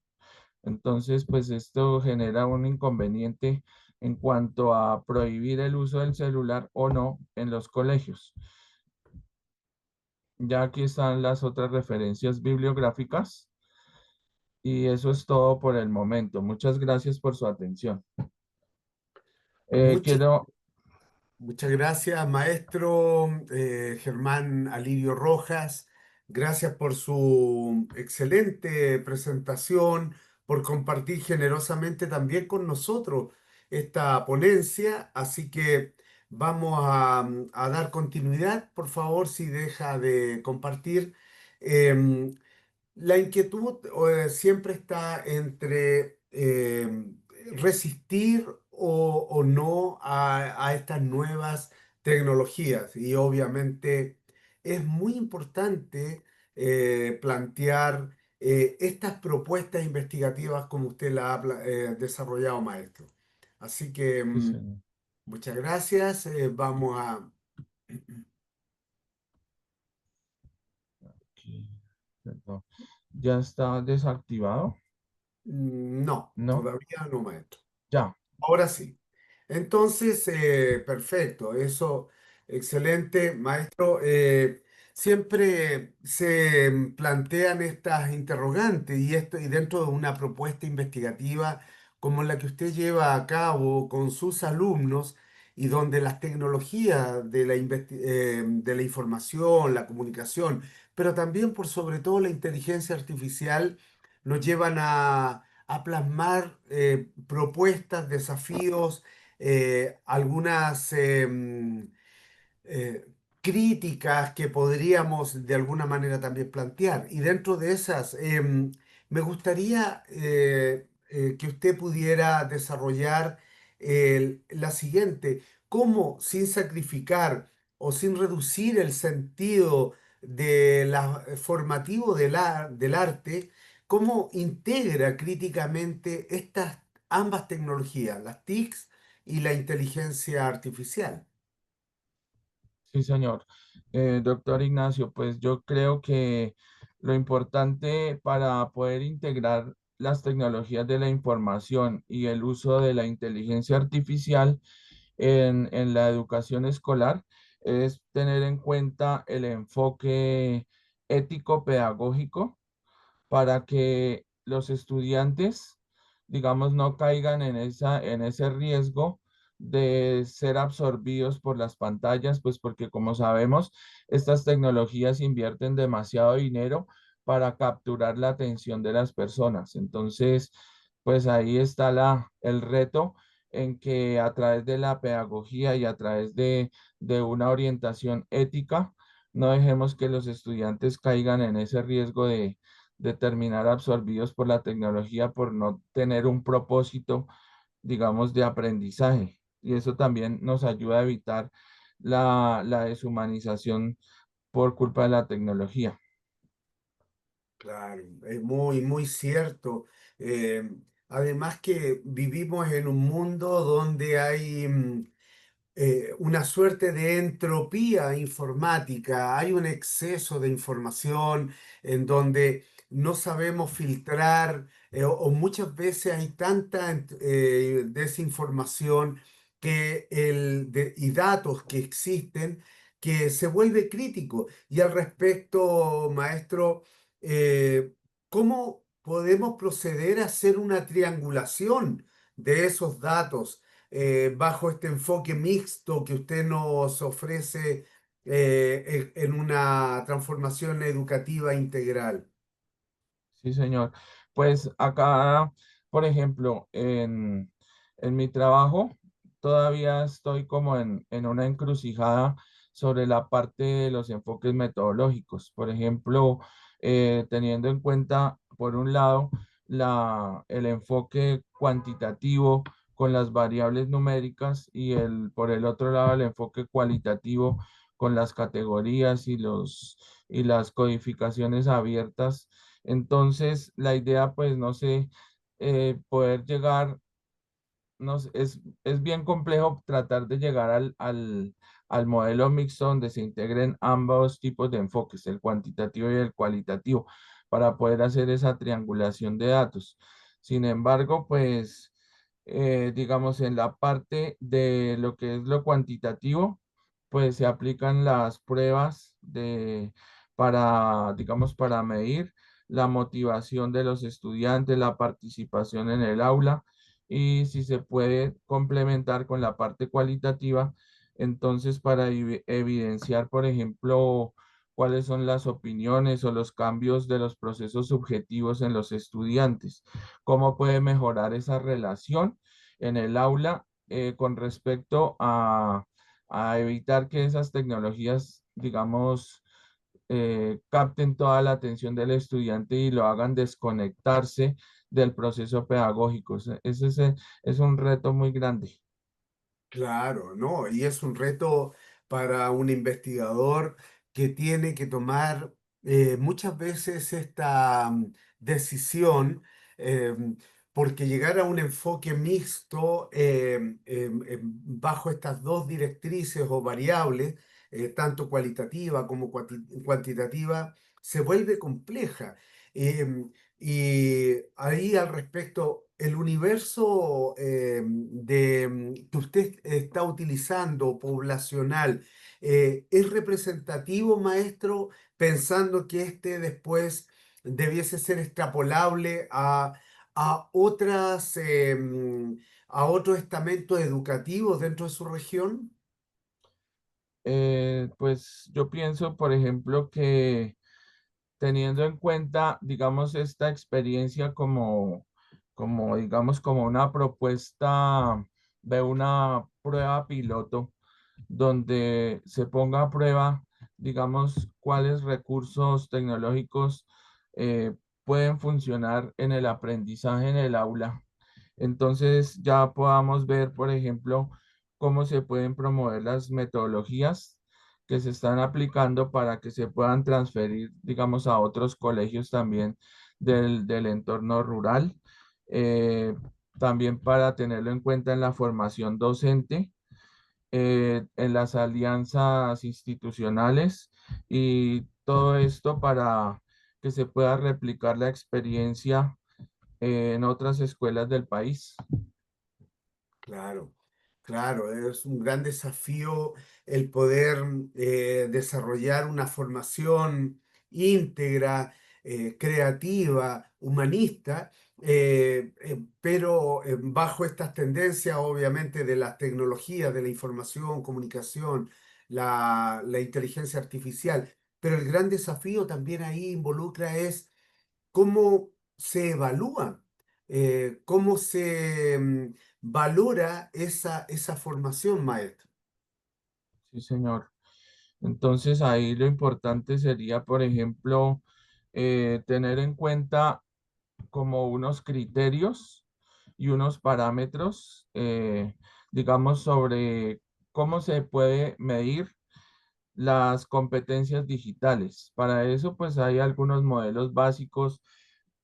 Entonces, pues esto genera un inconveniente en cuanto a prohibir el uso del celular o no en los colegios. Ya aquí están las otras referencias bibliográficas y eso es todo por el momento. Muchas gracias por su atención. Muchas Quiero, Muchas gracias, maestro Germán Alirio Rojas. Gracias por su excelente presentación, por compartir generosamente también con nosotros esta ponencia. Así que vamos a dar continuidad. Por favor, si deja de compartir. Em, la inquietud siempre está entre resistir o no a estas nuevas tecnologías y obviamente es muy importante plantear estas propuestas investigativas como usted la ha desarrollado, maestro. Así que sí, señor. muchas gracias. Vamos a... Aquí, perdón. ¿Ya está desactivado? No, ¿No? todavía no, maestro. Ya. Ahora sí. Entonces, perfecto, eso, excelente, maestro. Siempre se plantean estas interrogantes y dentro de una propuesta investigativa como la que usted lleva a cabo con sus alumnos y donde las tecnologías de la información, la comunicación, pero también por sobre todo la inteligencia artificial nos llevan a plasmar propuestas, desafíos, algunas eh, críticas que podríamos de alguna manera también plantear. Y dentro de esas, me gustaría que usted pudiera desarrollar la siguiente, cómo sin sacrificar o sin reducir el sentido formativo del arte, cómo integra críticamente estas ambas tecnologías, las TICs y la inteligencia artificial. Sí, señor. Doctor Ignacio, pues yo creo que lo importante para poder integrar las tecnologías de la información y el uso de la inteligencia artificial en la educación escolar es tener en cuenta el enfoque ético-pedagógico para que los estudiantes, digamos, no caigan en ese riesgo de ser absorbidos por las pantallas, pues porque como sabemos, estas tecnologías invierten demasiado dinero para capturar la atención de las personas. Entonces, pues ahí está el reto en que a través de la pedagogía y a través de una orientación ética, no dejemos que los estudiantes caigan en ese riesgo de terminar absorbidos por la tecnología por no tener un propósito, digamos, de aprendizaje. y eso también nos ayuda a evitar la deshumanización por culpa de la tecnología. Claro, es muy, muy cierto. Eh, Además que vivimos en un mundo donde hay una suerte de entropía informática, hay un exceso de información en donde no sabemos filtrar o muchas veces hay tanta desinformación y datos que existen que se vuelve crítico. Y al respecto, maestro, ¿cómo podemos proceder a hacer una triangulación de esos datos? Bajo este enfoque mixto que usted nos ofrece en una transformación educativa integral. Sí, señor. Pues acá, por ejemplo, en mi trabajo, todavía estoy como en una encrucijada sobre la parte de los enfoques metodológicos. Por ejemplo, teniendo en cuenta, por un lado, el enfoque cuantitativo con las variables numéricas y por el otro lado, el enfoque cualitativo con las categorías y las codificaciones abiertas. Entonces, la idea, pues, no sé, poder llegar, no sé, es bien complejo tratar de llegar al modelo mixto donde se integren ambos tipos de enfoques, el cuantitativo y el cualitativo, para poder hacer esa triangulación de datos. Sin embargo, pues, digamos, en la parte de lo que es lo cuantitativo, pues se aplican las pruebas digamos, para medir la motivación de los estudiantes, la participación en el aula y si se puede complementar con la parte cualitativa, entonces para evidenciar, por ejemplo, cuáles son las opiniones o los cambios de los procesos subjetivos en los estudiantes, cómo puede mejorar esa relación en el aula con respecto a evitar que esas tecnologías, digamos, capten toda la atención del estudiante y lo hagan desconectarse del proceso pedagógico. Es un reto muy grande. Claro, ¿no? Y es un reto para un investigador que tiene que tomar muchas veces esta decisión, eh, porque llegar a un enfoque mixto bajo estas dos directrices o variables, tanto cualitativa como cuantitativa, se vuelve compleja. Y ahí al respecto, el universo que usted está utilizando, poblacional, ¿es representativo, maestro, pensando que este después debiese ser extrapolable a a otros estamentos educativos dentro de su región? Pues yo pienso, por ejemplo, que teniendo en cuenta, digamos, esta experiencia digamos, como una propuesta de una prueba piloto, donde se ponga a prueba, digamos, cuáles recursos tecnológicos pueden funcionar en el aprendizaje en el aula. Entonces ya podamos ver, por ejemplo, cómo se pueden promover las metodologías que se están aplicando para que se puedan transferir, digamos, a otros colegios también del entorno rural. Eh, También para tenerlo en cuenta en la formación docente, en las alianzas institucionales y todo esto para que se pueda replicar la experiencia en otras escuelas del país. Claro, claro, es un gran desafío el poder desarrollar una formación íntegra, creativa, humanista, pero bajo estas tendencias, obviamente, de las tecnologías, de la información, comunicación, la inteligencia artificial. Pero el gran desafío también ahí involucra es cómo se evalúa, cómo se valora esa formación, maestro. Sí, señor. Entonces ahí lo importante sería, por ejemplo, tener en cuenta como unos criterios y unos parámetros digamos, sobre cómo se puede medir las competencias digitales. Para eso, pues hay algunos modelos básicos,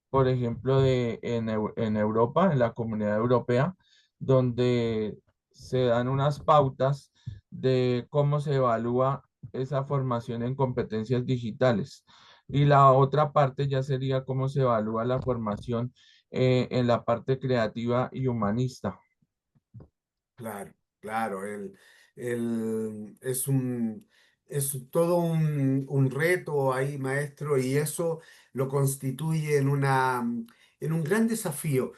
por ejemplo, en Europa, en la Comunidad Europea, donde se dan unas pautas de cómo se evalúa esa formación en competencias digitales. Y la otra parte ya sería cómo se evalúa la formación en la parte creativa y humanista. Claro, claro, es todo un reto ahí, maestro, y eso lo constituye en un gran desafío.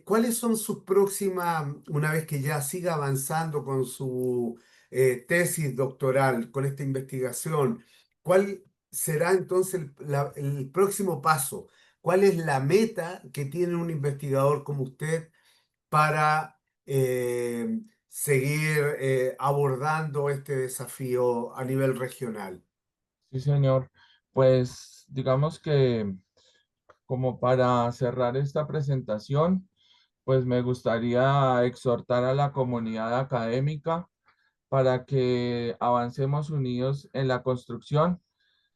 ¿Cuáles son sus próximas, una vez que ya siga avanzando con su tesis doctoral, con esta investigación, cuál será entonces el próximo paso? ¿Cuál es la meta que tiene un investigador como usted para seguir abordando este desafío a nivel regional? Sí, señor. Pues digamos que como para cerrar esta presentación, pues me gustaría exhortar a la comunidad académica para que avancemos unidos en la construcción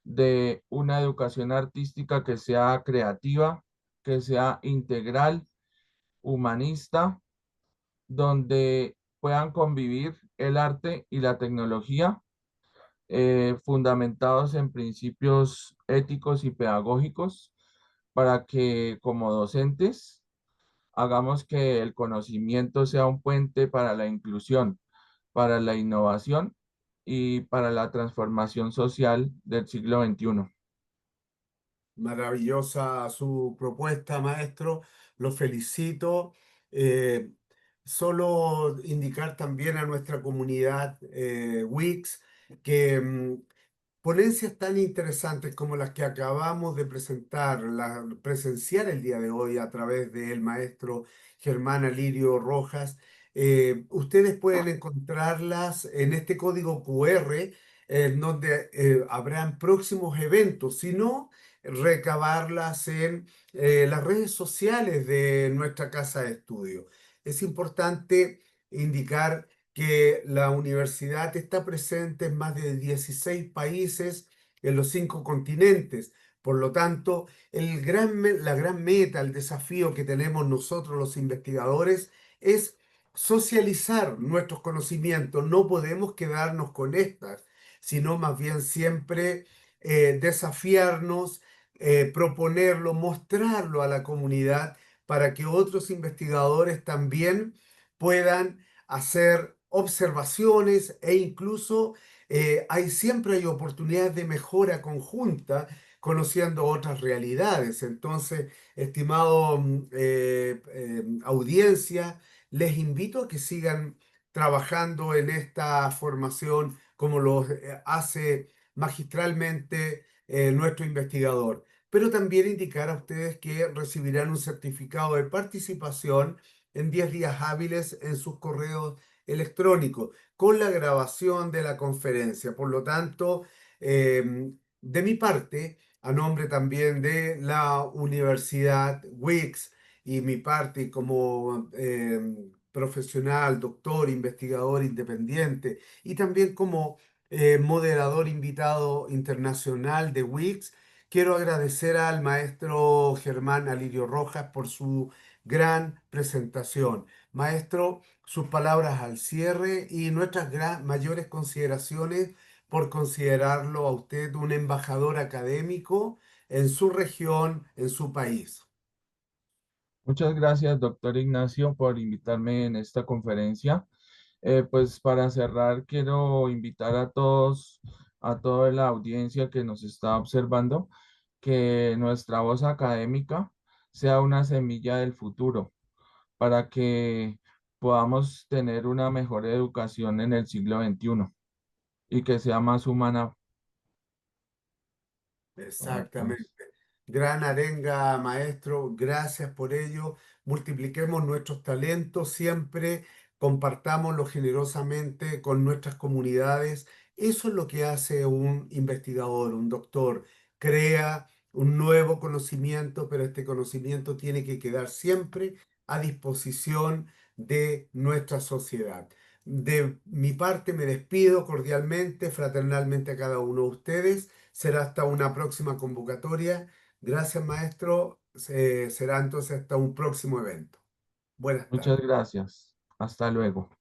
de una educación artística que sea creativa, que sea integral, humanista, donde puedan convivir el arte y la tecnología, fundamentados en principios éticos y pedagógicos, para que como docentes hagamos que el conocimiento sea un puente para la inclusión, para la innovación y para la transformación social del siglo XXI. Maravillosa su propuesta, maestro. Lo felicito. Eh, Solo indicar también a nuestra comunidad Wix que ponencias tan interesantes como las que acabamos de presentar, presenciar el día de hoy a través del maestro Germán Alirio Rojas, ustedes pueden encontrarlas en este código QR, en donde habrán próximos eventos, si no, recabarlas en las redes sociales de nuestra casa de estudio. Es importante indicar que la universidad está presente en más de 16 países en los 5 continentes. Por lo tanto, la gran meta, el desafío que tenemos nosotros los investigadores es socializar nuestros conocimientos. No podemos quedarnos con estas, sino más bien siempre desafiarnos, proponerlo, mostrarlo a la comunidad para que otros investigadores también puedan hacer observaciones e incluso siempre hay oportunidades de mejora conjunta conociendo otras realidades. Entonces, estimado audiencia, les invito a que sigan trabajando en esta formación como lo hace magistralmente nuestro investigador. Pero también indicar a ustedes que recibirán un certificado de participación en 10 días hábiles en sus correos electrónicos con la grabación de la conferencia. Por lo tanto, de mi parte, a nombre también de la Universidad Wix y mi parte como profesional, doctor, investigador independiente y también como moderador invitado internacional de Wix, quiero agradecer al maestro Germán Alirio Rojas por su gran presentación. Maestro, sus palabras al cierre y nuestras mayores consideraciones por considerarlo a usted un embajador académico en su región, en su país. Muchas gracias, doctor Ignacio, por invitarme en esta conferencia. Pues para cerrar, quiero invitar a todos, a toda la audiencia que nos está observando, que nuestra voz académica sea una semilla del futuro para que podamos tener una mejor educación en el siglo XXI y que sea más humana para Exactamente. todos. Gran arenga, maestro, gracias por ello. Multipliquemos nuestros talentos siempre, compartámoslo generosamente con nuestras comunidades. Eso es lo que hace un investigador, un doctor. Crea un nuevo conocimiento, pero este conocimiento tiene que quedar siempre a disposición de nuestra sociedad. De mi parte me despido cordialmente, fraternalmente a cada uno de ustedes. Será hasta una próxima convocatoria. Gracias, maestro. Será entonces hasta un próximo evento. Buenas Muchas tardes. gracias. Hasta luego.